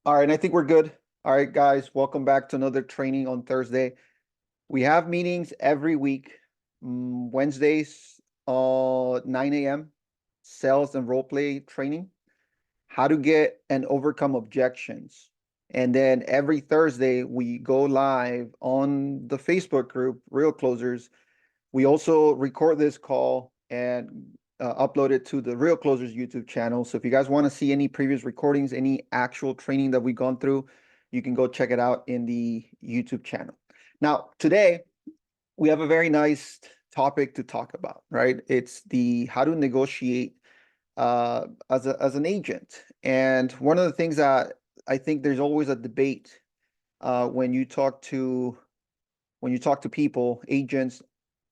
All right, I think we're good. All right, guys, welcome back to another training on Thursday. We have meetings every week, Wednesdays, 9 a.m., sales and role play training, how to get and overcome objections. And then every Thursday, we go live on the Facebook group, Real Closers. We also record this call and upload it to the Real Closers YouTube channel. So if you guys want to see any previous recordings, any actual training that we've gone through, you can go check it out in the YouTube channel. Now, today we have a very nice topic to talk about, right? It's the how to negotiate as an agent. And one of the things that I think there's always a debate when you talk to people, agents,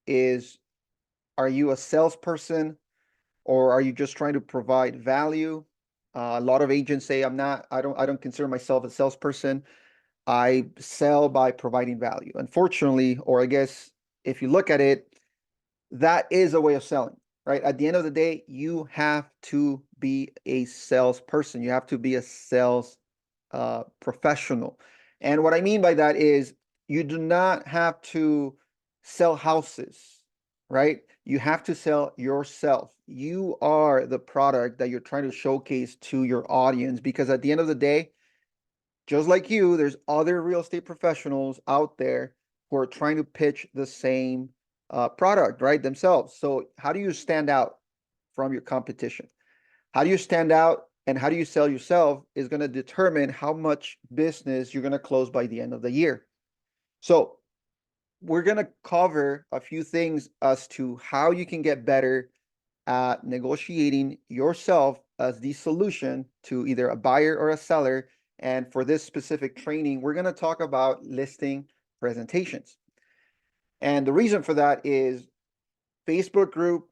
is are you a salesperson or are you just trying to provide value? A lot of agents say I don't consider myself a salesperson. I sell by providing value. Unfortunately, or I guess if you look at it, that is a way of selling, right? At the end of the day, you have to be a salesperson. You have to be a sales professional. And what I mean by that is you do not have to sell houses, right? You have to sell yourself. You are the product that you're trying to showcase to your audience because at the end of the day, just like you, there's other real estate professionals out there who are trying to pitch the same product, right? Themselves. So, how do you stand out from your competition? How do you stand out and how do you sell yourself is going to determine how much business you're going to close by the end of the year. So, we're going to cover a few things as to how you can get better at negotiating yourself as the solution to either a buyer or a seller. And for this specific training, we're going to talk about listing presentations. And the reason for that is Facebook group.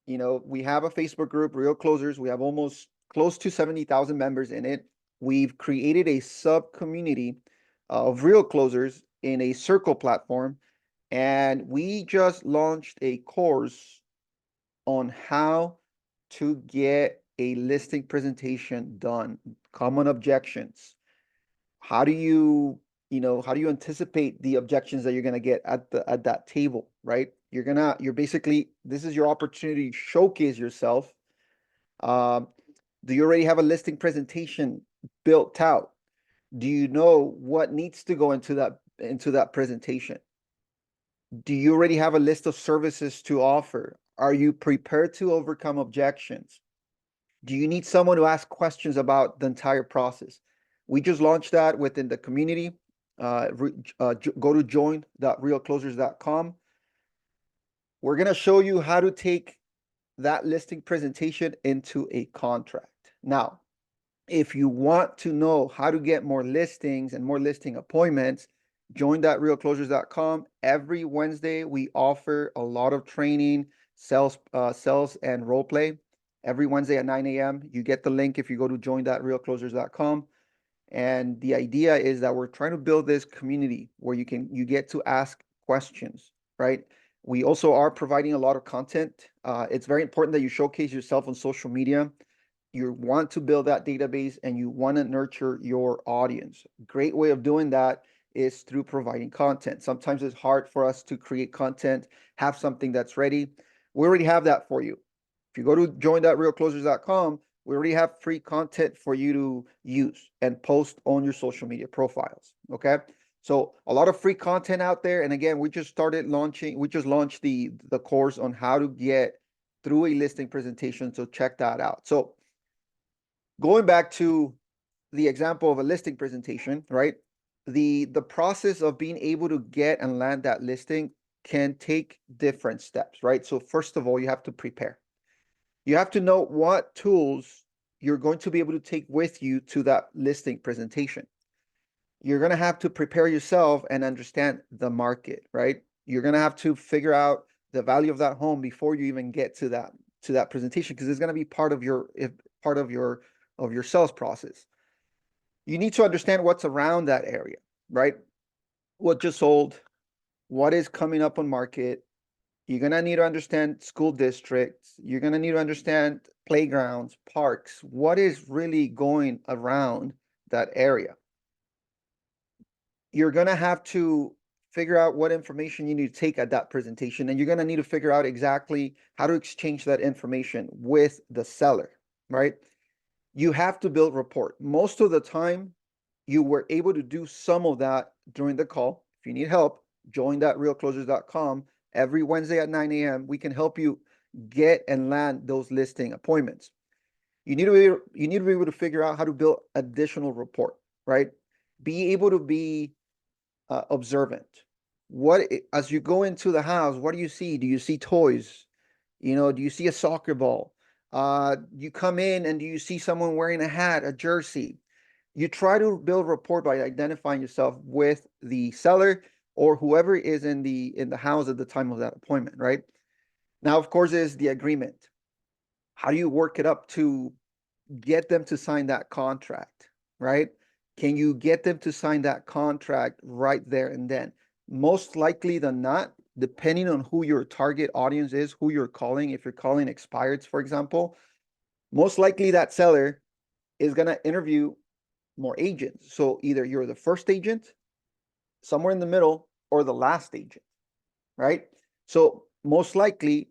We have a Facebook group, Real Closers. We have almost close to 70,000 members in it. We've created a sub community of Real Closers in a circle platform. And we just launched a course on how to get a listing presentation done, common objections. How do how do you anticipate the objections that you're going to get at that table, right? You're basically, this is your opportunity to showcase yourself. Um, do you already have a listing presentation built out? Do you know what needs to go into that presentation? Do you already have a list of services to offer? Are you prepared to overcome objections? Do you need someone to ask questions about the entire process? We just launched that within the community. Go to join.realclosers.com. We're going to show you how to take that listing presentation into a contract. Now, if you want to know how to get more listings and more listing appointments, join.realclosers.com. Every Wednesday, we offer a lot of training, sales and role play. Every Wednesday at 9 a.m. You get the link if you go to join.realclosers.com. And the idea is that we're trying to build this community where you get to ask questions, right? We also are providing a lot of content. It's very important that you showcase yourself on social media. You want to build that database and you want to nurture your audience. Great way of doing that is through providing content. Sometimes it's hard for us to create content, have something that's ready. We already have that for you. If you go to join.realclosers.com, we already have free content for you to use and post on your social media profiles. Okay. So a lot of free content out there. And again, we just launched the course on how to get through a listing presentation. So check that out. So going back to the example of a listing presentation, right? The process of being able to get and land that listing can take different steps, right? So first of all, you have to prepare. You have to know what tools you're going to be able to take with you to that listing presentation. You're going to have to prepare yourself and understand the market, right? You're going to have to figure out the value of that home before you even get to that presentation because it's going to be part of your sales process. You need to understand what's around that area, right? What just sold, what is coming up on market. You're going to need to understand school districts. You're going to need to understand playgrounds, parks, what is really going around that area. You're going to have to figure out what information you need to take at that presentation, and you're going to need to figure out exactly how to exchange that information with the seller, right? You have to build rapport. Most of the time, you were able to do some of that during the call. If you need help, join that realclosers.com. Every Wednesday at 9 a.m., we can help you get and land those listing appointments. You need to be able to figure out how to build additional rapport, right? Be able to be observant. As you go into the house, what do you see? Do you see toys? Do you see a soccer ball? You come in and do you see someone wearing a hat, a jersey? You try to build rapport by identifying yourself with the seller or whoever is in the house at the time of that appointment, right? Now, of course, is the agreement. How do you work it up to get them to sign that contract, right? Can you get them to sign that contract right there and then? Most likely than not, depending on who your target audience is, who you're calling, if you're calling expireds, for example, most likely that seller is going to interview more agents. So either you're the first agent, somewhere in the middle, or the last agent, right? So most likely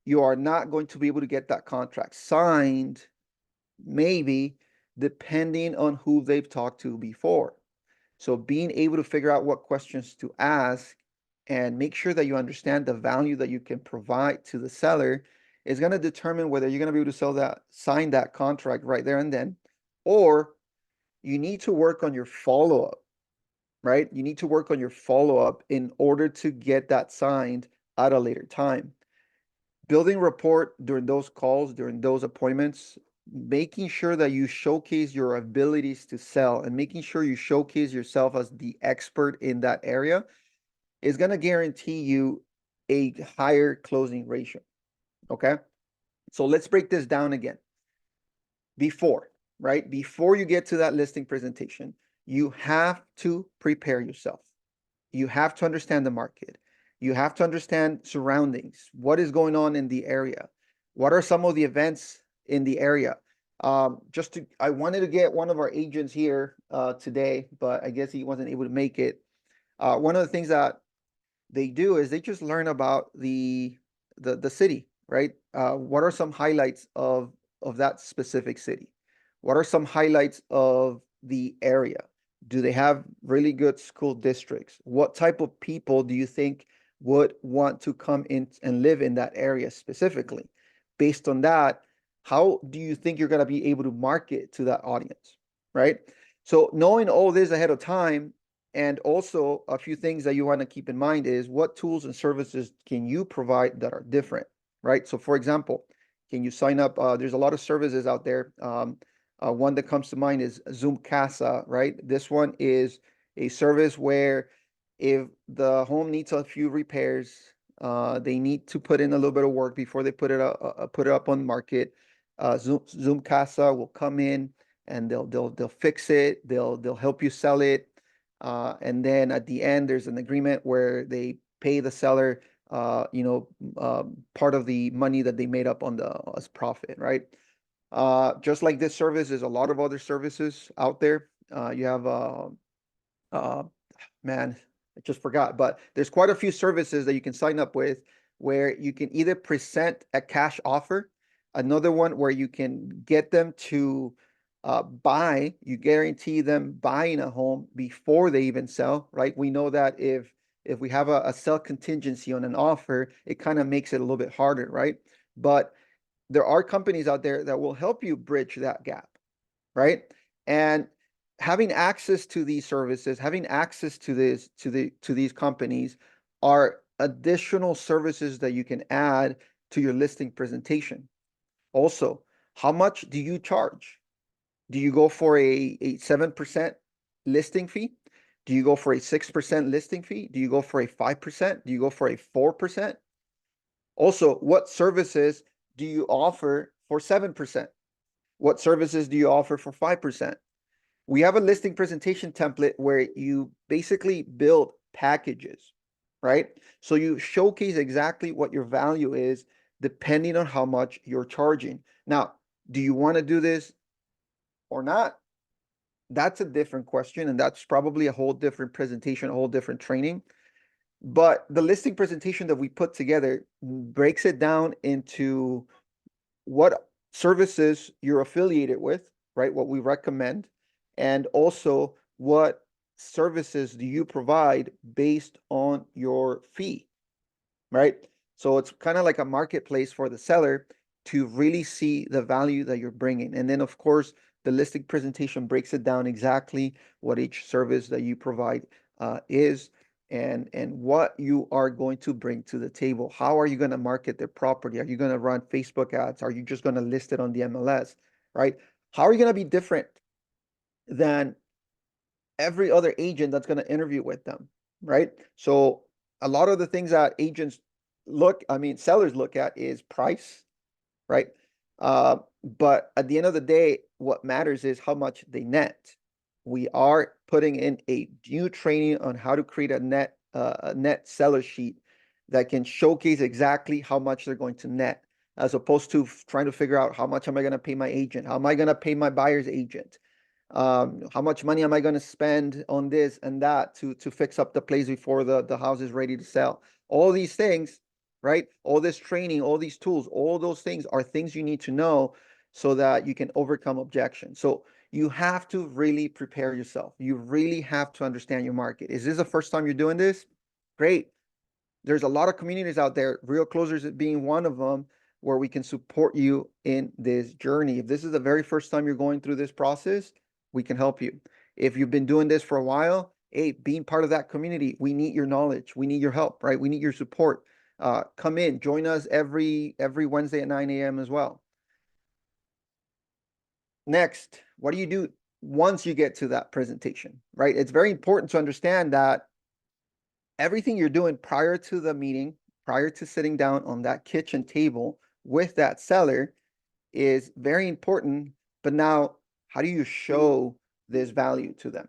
you are not going to be able to get that contract signed, maybe, depending on who they've talked to before. So being able to figure out what questions to ask and make sure that you understand the value that you can provide to the seller is going to determine whether you're going to be able to sign that contract right there and then, or you need to work on your follow-up, right? You need to work on your follow-up in order to get that signed at a later time. Building rapport during those calls, during those appointments, making sure that you showcase your abilities to sell and making sure you showcase yourself as the expert in that area is going to guarantee you a higher closing ratio. Okay. So let's break this down again. Before you get to that listing presentation, you have to prepare yourself. You have to understand the market. You have to understand surroundings. What is going on in the area? What are some of the events in the area? I wanted to get one of our agents here today, but I guess he wasn't able to make it. One of the things that they do is they just learn about the city, right? What are some highlights of that specific city? What are some highlights of the area? Do they have really good school districts? What type of people do you think would want to come in and live in that area specifically? Based on that, how do you think you're going to be able to market to that audience, right? So knowing all this ahead of time, and also a few things that you want to keep in mind is what tools and services can you provide that are different, right? So for example, can you sign up? There's a lot of services out there. One that comes to mind is Zoom Casa, right? This one is a service where if the home needs a few repairs, they need to put in a little bit of work before they put it up on market. Zoom Casa will come in and they'll fix it. They'll help you sell it. And then at the end, there's an agreement where they pay the seller, part of the money that they made up as profit, right? Just like this service, there's a lot of other services out there. You have, uh, man, I just forgot, but there's quite a few services that you can sign up with where you can either present a cash offer, another one where you can get them to buy, you guarantee them buying a home before they even sell, right? We know that if we have a sell contingency on an offer, it kind of makes it a little bit harder, right? But there are companies out there that will help you bridge that gap, right? And having access to these services, having access to these companies are additional services that you can add to your listing presentation. Also, how much do you charge? Do you go for a 7% listing fee? Do you go for a 6% listing fee? Do you go for a 5%? Do you go for a 4%? Also, what services do you offer for 7%? What services do you offer for 5%? We have a listing presentation template where you basically build packages, right? So you showcase exactly what your value is depending on how much you're charging. Now, do you want to do this or not? that's a different question, and that's probably a whole different presentation, a whole different training. But the listing presentation that we put together breaks it down into what services you're affiliated with, right? What we recommend, and also what services do you provide based on your fee, right? So it's kind of like a marketplace for the seller to really see the value that you're bringing. And then, of course, the listing presentation breaks it down exactly what each service that you provide is, and what you are going to bring to the table. How are you going to market their property? Are you going to run Facebook ads? Are you just going to list it on the MLS, right? How are you going to be different than every other agent that's going to interview with them, right? So a lot of the things that sellers look at is price, right? But at the end of the day, what matters is how much they net. We are putting in a new training on how to create a net seller sheet that can showcase exactly how much they're going to net, as opposed to trying to figure out how much am I going to pay my agent, how am I going to pay my buyer's agent, how much money am I going to spend on this and that to fix up the place before the house is ready to sell. All these things, right? All this training, all these tools, all those things are things you need to know so that you can overcome objections. So you have to really prepare yourself. You really have to understand your market. Is this the first time you're doing this? Great. There's a lot of communities out there, Real Closers being one of them, where we can support you in this journey. If this is the very first time you're going through this process, we can help you. If you've been doing this for a while, hey, being part of that community, we need your knowledge. We need your help, right? We need your support. Come in, join us every Wednesday at 9 a.m. as well. Next, what do you do once you get to that presentation, right? It's very important to understand that everything you're doing prior to the meeting, prior to sitting down on that kitchen table with that seller is very important. But now, how do you show this value to them?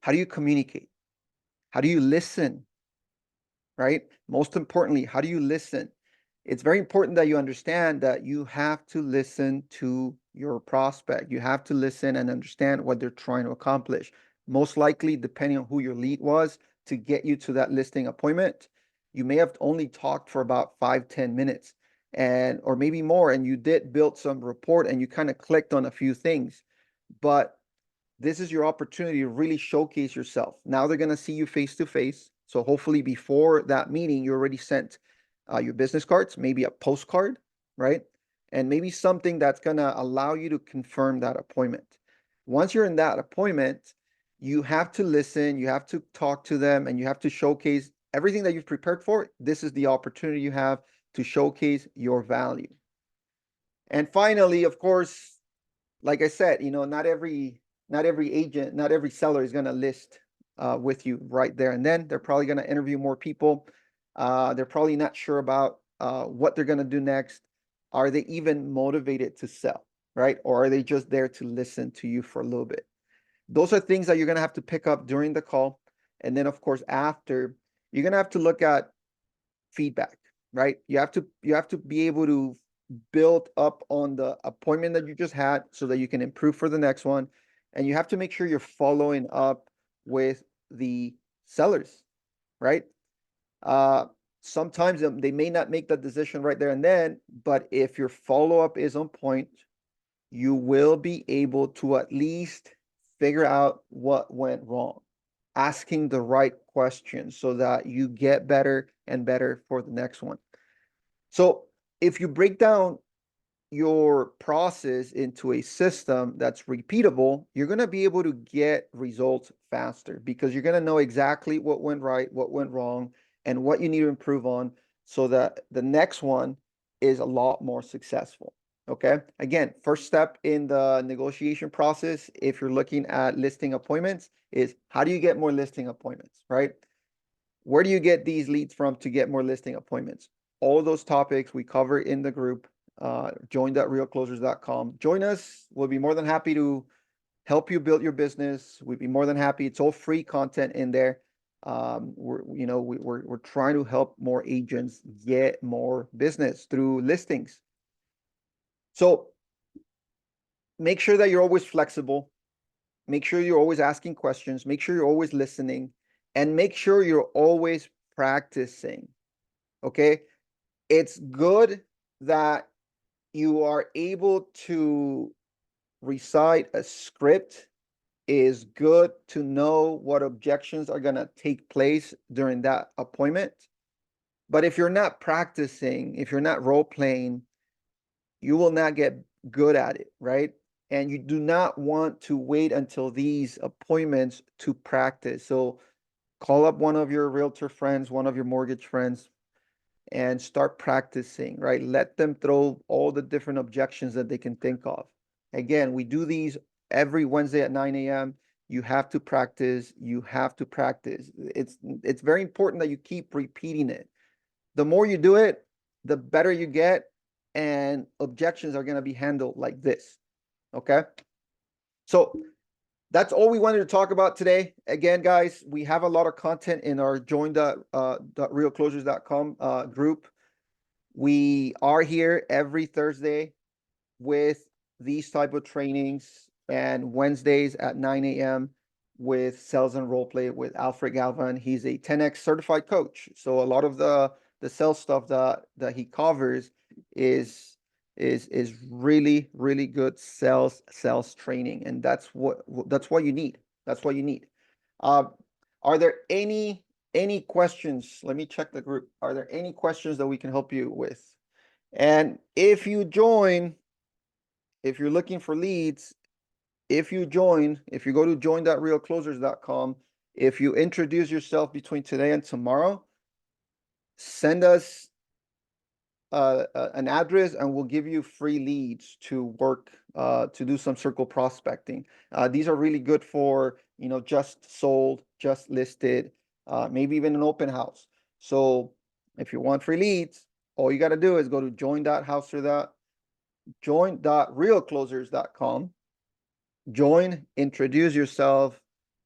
How do you communicate? How do you listen? Right? Most importantly, how do you listen? It's very important that you understand that you have to listen to your prospect. You have to listen and understand what they're trying to accomplish. Most likely, depending on who your lead was to get you to that listing appointment, you may have only talked for about 5-10 minutes, and or maybe more, and you did build some rapport and you kind of clicked on a few things. But this is your opportunity to really showcase yourself. Now they're going to see you face to face. So hopefully before that meeting, you already sent your business cards, maybe a postcard, right? And maybe something that's going to allow you to confirm that appointment. Once you're in that appointment, you have to listen, you have to talk to them, and you have to showcase everything that you've prepared for. This is the opportunity you have to showcase your value. And finally, of course, like I said, not every agent, not every seller is going to list with you right there and then. They're probably going to interview more people. They're probably not sure about what they're going to do next. Are they even motivated to sell, right? Or are they just there to listen to you for a little bit? Those are things that you're going to have to pick up during the call. And then, of course, after, you're going to have to look at feedback, right? You have to be able to build up on the appointment that you just had so that you can improve for the next one. And you have to make sure you're following up with the sellers, right? Uh, Sometimes they may not make that decision right there and then, but if your follow-up is on point, you will be able to at least figure out what went wrong, asking the right questions so that you get better and better for the next one. So if you break down your process into a system that's repeatable, you're going to be able to get results faster because you're going to know exactly what went right, what went wrong, and what you need to improve on so that the next one is a lot more successful. Okay. Again, first step in the negotiation process, if you're looking at listing appointments, is how do you get more listing appointments, right? Where do you get these leads from to get more listing appointments? All those topics we cover in the group. Join.realclosers.com. Join us. We'll be more than happy to help you build your business. We'd be more than happy. It's all free content in there. We're trying to help more agents get more business through listings. So make sure that you're always flexible. Make sure you're always asking questions. Make sure you're always listening, and make sure you're always practicing. Okay. It's good that you are able to recite a script. Is good to know what objections are going to take place during that appointment. But if you're not practicing, if you're not role playing, you will not get good at it, right? And you do not want to wait until these appointments to practice. So call up one of your realtor friends, one of your mortgage friends, and start practicing, right? Let them throw all the different objections that they can think of. Again, we do these every Wednesday at 9 a.m. You have to practice. You have to practice. It's very important that you keep repeating it. The more you do it, the better you get, and objections are going to be handled like this. Okay. So that's all we wanted to talk about today. Again, guys, we have a lot of content in our join.realclosers.com group. We are here every Thursday with these type of trainings, and Wednesdays at 9 a.m. with sales and role play with Alfred Galvan. He's a 10x certified coach. So a lot of the sales stuff that he covers is really good sales training, and that's what you need. That's what you need. Uh, are there any questions? Let me check the group. Are there any questions that we can help you with? And if you join, if you're looking for leads, if you go to join.realclosers.com, if you introduce yourself between today and tomorrow, send us an address and we'll give you free leads to work to do some circle prospecting. These are really good for, just sold, just listed, maybe even an open house. So if you want free leads, all you got to do is go to join.realclosers.com, join, introduce yourself,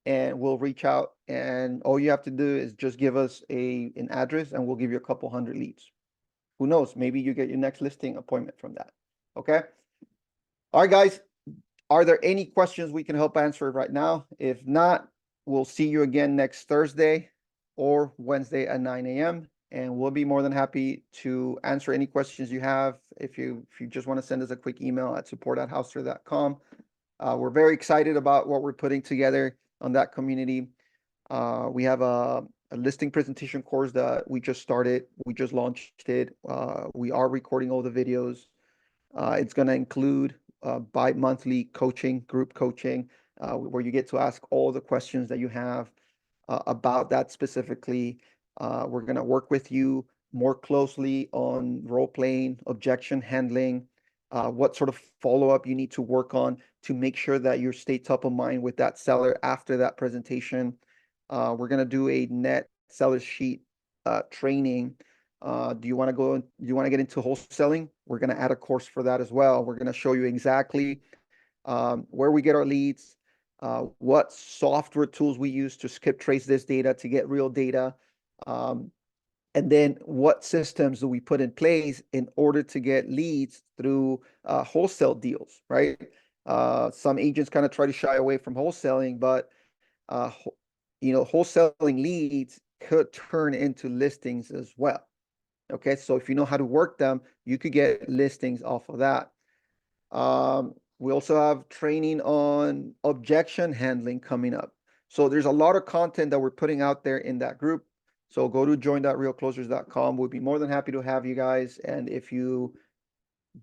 and we'll reach out. And all you have to do is just give us an address and we'll give you a couple hundred leads. Who knows? Maybe you get your next listing appointment from that. Okay. All right, guys. Are there any questions we can help answer right now? If not, we'll see you again next Thursday or Wednesday at 9 a.m. And we'll be more than happy to answer any questions you have. If you just want to send us a quick email at support@houstir.com. We're very excited about what we're putting together on that community. We have a listing presentation course that we just started. We just launched it. We are recording all the videos. It's going to include bi-monthly coaching, group coaching, where you get to ask all the questions that you have about that specifically. We're going to work with you more closely on role playing, objection handling, what sort of follow-up you need to work on to make sure that you stay top of mind with that seller after that presentation. We're going to do a net seller sheet training. Do you want to get into wholesaling? We're going to add a course for that as well. We're going to show you exactly where we get our leads, what software tools we use to skip trace this data to get real data, and then what systems do we put in place in order to get leads through wholesale deals, right? Some agents kind of try to shy away from wholesaling, but wholesaling leads could turn into listings as well. Okay, so if you know how to work them, you could get listings off of that. We also have training on objection handling coming up. So there's a lot of content that we're putting out there in that group. So go to join.realclosers.com. We'll be more than happy to have you guys. And if you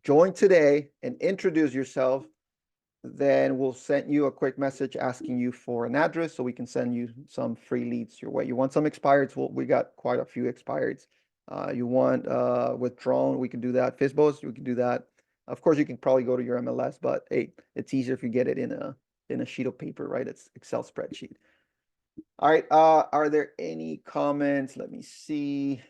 join today and introduce yourself, then we'll send you a quick message asking you for an address so we can send you some free leads your way. You want some expireds? Well, we got quite a few expireds. You want withdrawn? We can do that. FISBOs, we can do that. Of course, you can probably go to your MLS, but hey, it's easier if you get it in a sheet of paper, right? It's Excel spreadsheet. All right. Are there any comments? Let me see.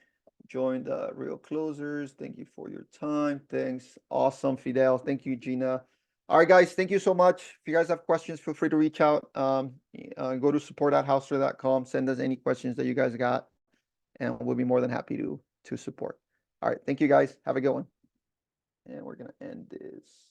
Join the Real Closers. Thank you for your time. Thanks. Awesome, Fidel. Thank you, Gina. All right, guys. Thank you so much. If you guys have questions, feel free to reach out. Go to support@houstir.com. Send us any questions that you guys got, and we'll be more than happy to support. All right. Thank you, guys. Have a good one. And we're going to end this.